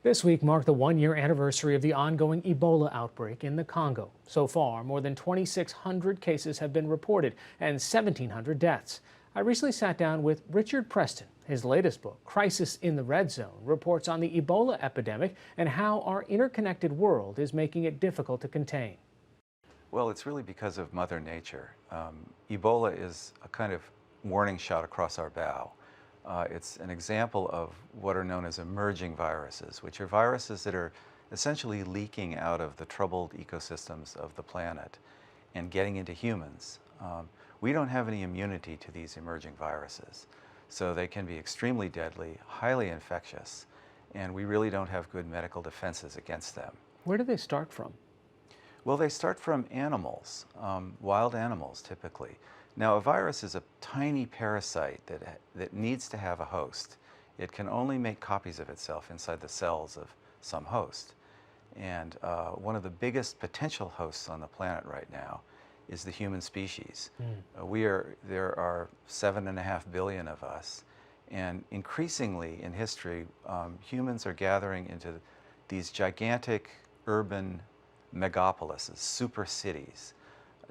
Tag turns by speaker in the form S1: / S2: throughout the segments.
S1: This week marked the one-year anniversary of the ongoing Ebola outbreak in the Congo. So far, more than 2,600 cases have been reported and 1,700 deaths. I recently sat down with Richard Preston. His latest book, Crisis in the Red Zone, reports on the Ebola epidemic and how our interconnected world is making it difficult to contain.
S2: Well, it's really because of Mother Nature. Ebola is a kind of warning shot across our bow. It's an example of what are known as emerging viruses, which are viruses that are essentially leaking out of the troubled ecosystems of the planet and getting into humans. We don't have any immunity to these emerging viruses, so they can be extremely deadly, highly infectious, and we really don't have good medical defenses against them.
S1: Where do they start from?
S2: Well, they start from animals, wild animals typically. Now, a virus is a tiny parasite that needs to have a host. It can only make copies of itself inside the cells of some host. And one of the biggest potential hosts on the planet right now is the human species. There are 7.5 billion of us, and increasingly in history, humans are gathering into these gigantic urban megapolises, super cities.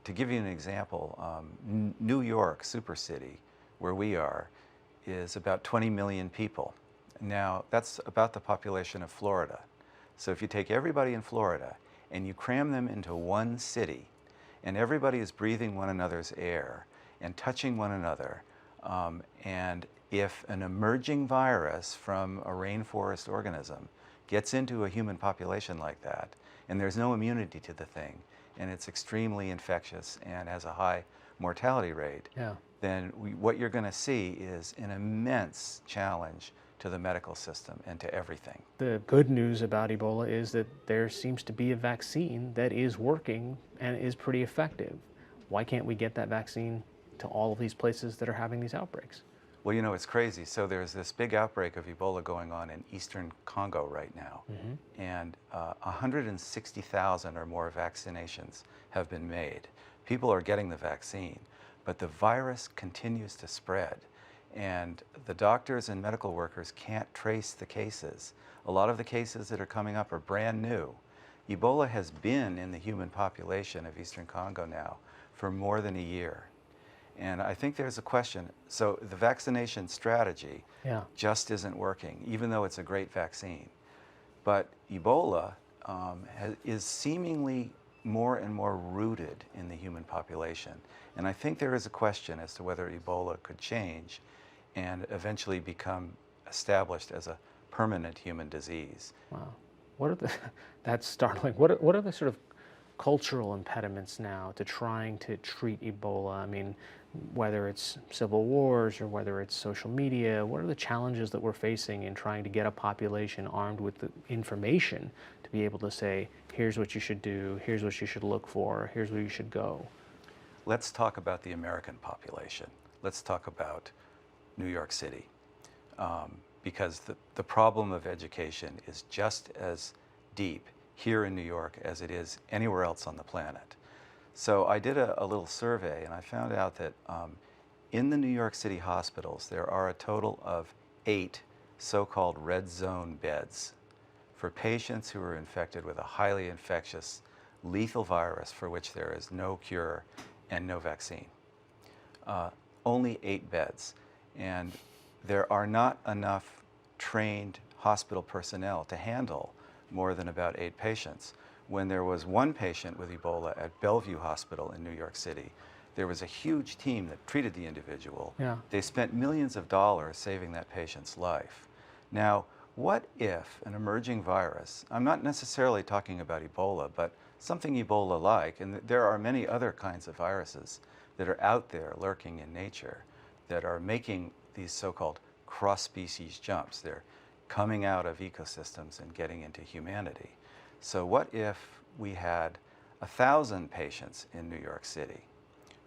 S2: To give you an example, New York, super city, where we are, is about 20 million people. Now, that's about the population of Florida. So if you take everybody in Florida and you cram them into one city, and everybody is breathing one another's air and touching one another, and if an emerging virus from a rainforest organism gets into a human population like that, and there's no immunity to the thing, and it's extremely infectious and has a high mortality rate, then what you're going to see is an immense challenge to the medical system and to everything.
S1: The good news about Ebola is that there seems to be a vaccine that is working and is pretty effective. Why can't we get that vaccine to all of these places that are having these outbreaks?
S2: Well, you know, it's crazy. So there's this big outbreak of Ebola going on in eastern Congo right now. And 160,000 or more vaccinations have been made. People are getting the vaccine, but the virus continues to spread. And the doctors and medical workers can't trace the cases. A lot of the cases that are coming up are brand new. Ebola has been in the human population of eastern Congo now for more than a year. And I think there's a question. So the vaccination strategy just isn't working, even though it's a great vaccine. But Ebola is seemingly more and more rooted in the human population. And I think there is a question as to whether Ebola could change and eventually become established as a permanent human disease.
S1: Wow. That's startling. What are the sort of cultural impediments now to trying to treat Ebola? I mean, whether it's civil wars or whether it's social media, what are the challenges that we're facing in trying to get a population armed with the information to be able to say, here's what you should do, here's what you should look for, here's where you should go?
S2: Let's talk about the American population. Let's talk about New York City, because the problem of education is just as deep here in New York as it is anywhere else on the planet. So I did a little survey, and I found out that in the New York City hospitals, there are a total of 8 so-called red zone beds for patients who are infected with a highly infectious, lethal virus for which there is no cure and no vaccine. Only 8 beds. And there are not enough trained hospital personnel to handle more than about 8 patients. When there was 1 patient with Ebola at Bellevue Hospital in New York City, there was a huge team that treated the individual. They spent millions of dollars saving that patient's life. Now, what if an emerging virus, I'm not necessarily talking about Ebola, but something Ebola-like, and there are many other kinds of viruses that are out there lurking in nature that are making these so-called cross-species jumps. They're coming out of ecosystems and getting into humanity. So what if we had 1,000 patients in New York City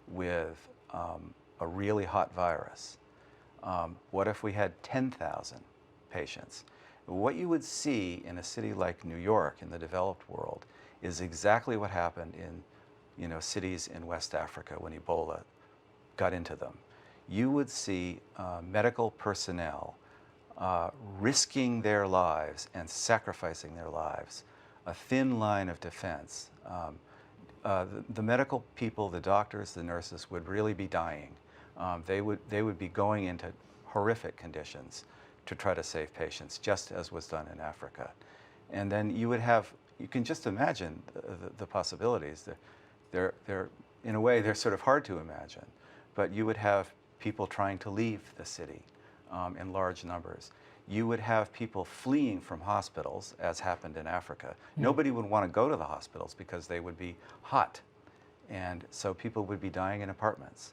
S2: with a really hot virus? What if we had 10,000 patients? What you would see in a city like New York in the developed world is exactly what happened in cities in West Africa when Ebola got into them. You would see medical personnel risking their lives and sacrificing their lives, a thin line of defense. The medical people, the doctors, the nurses would really be dying. They would be going into horrific conditions to try to save patients, just as was done in Africa. And then you can just imagine the possibilities. In a way, they're sort of hard to imagine, but you would have people trying to leave the city in large numbers. You would have people fleeing from hospitals, as happened in Africa. Nobody would want to go to the hospitals because they would be hot. And so people would be dying in apartments.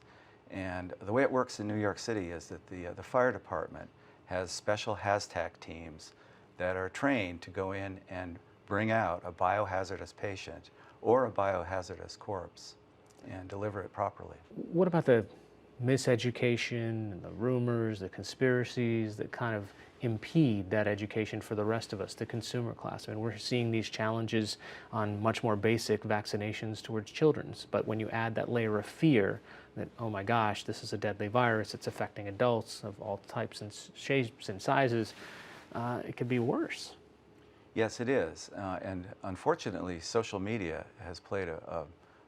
S2: And the way it works in New York City is that the fire department has special HazTac teams that are trained to go in and bring out a biohazardous patient or a biohazardous corpse and deliver it properly.
S1: What about the miseducation and the rumors, the conspiracies that kind of impede that education for the rest of us, the consumer class? I mean, we're seeing these challenges on much more basic vaccinations towards children, but when you add that layer of fear that, oh my gosh, this is a deadly virus, it's affecting adults of all types and shapes and sizes, it could be worse.
S2: Yes, it is. And unfortunately, social media has played,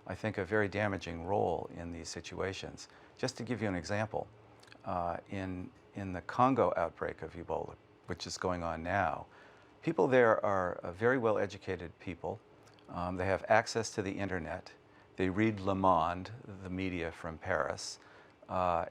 S2: I think, a very damaging role in these situations. Just to give you an example, in the Congo outbreak of Ebola, which is going on now, people there are very well-educated people. They have access to the internet. They read Le Monde, the media from Paris,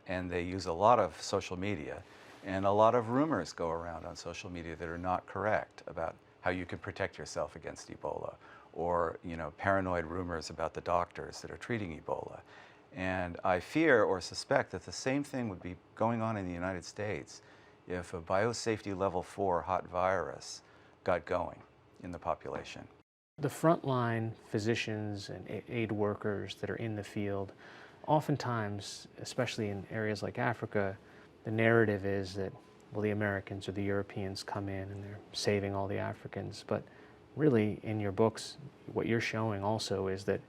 S2: and they use a lot of social media. And a lot of rumors go around on social media that are not correct about how you can protect yourself against Ebola, or paranoid rumors about the doctors that are treating Ebola. And I fear or suspect that the same thing would be going on in the United States if a biosafety level 4 hot virus got going in the population.
S1: The frontline physicians and aid workers that are in the field, oftentimes, especially in areas like Africa, the narrative is that, well, the Americans or the Europeans come in and they're saving all the Africans. But really, in your books, what you're showing also is that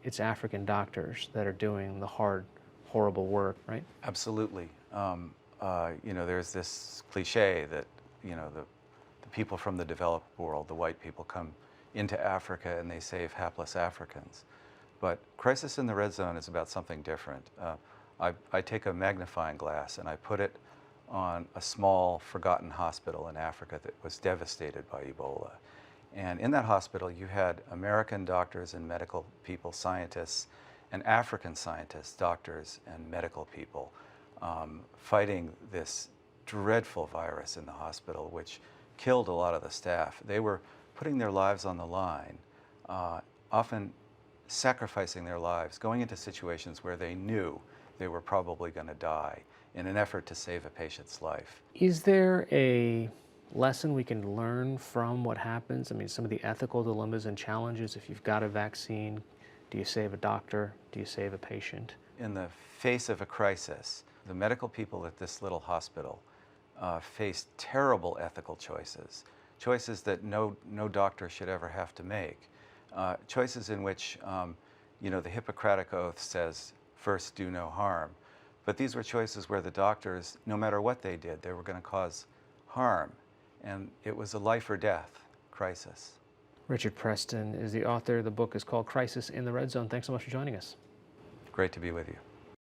S1: it's African doctors that are doing the hard, horrible work, right?
S2: Absolutely. There's this cliche that, the people from the developed world, the white people, come into Africa and they save hapless Africans. But Crisis in the Red Zone is about something different. I take a magnifying glass and I put it on a small, forgotten hospital in Africa that was devastated by Ebola. And in that hospital, you had American doctors and medical people, scientists, and African scientists, doctors and medical people, fighting this dreadful virus in the hospital, which killed a lot of the staff. They were putting their lives on the line, often sacrificing their lives, going into situations where they knew they were probably going to die in an effort to save a patient's life.
S1: Is there a lesson we can learn from what happens? I mean, some of the ethical dilemmas and challenges. If you've got a vaccine, do you save a doctor? Do you save a patient?
S2: In the face of a crisis, the medical people at this little hospital faced terrible ethical choices, choices that no doctor should ever have to make, choices in which the Hippocratic Oath says, first do no harm. But these were choices where the doctors, no matter what they did, they were going to cause harm. And it was a life or death crisis.
S1: Richard Preston is the author. The book is called Crisis in the Red Zone. Thanks so much for joining us.
S2: Great to be with you.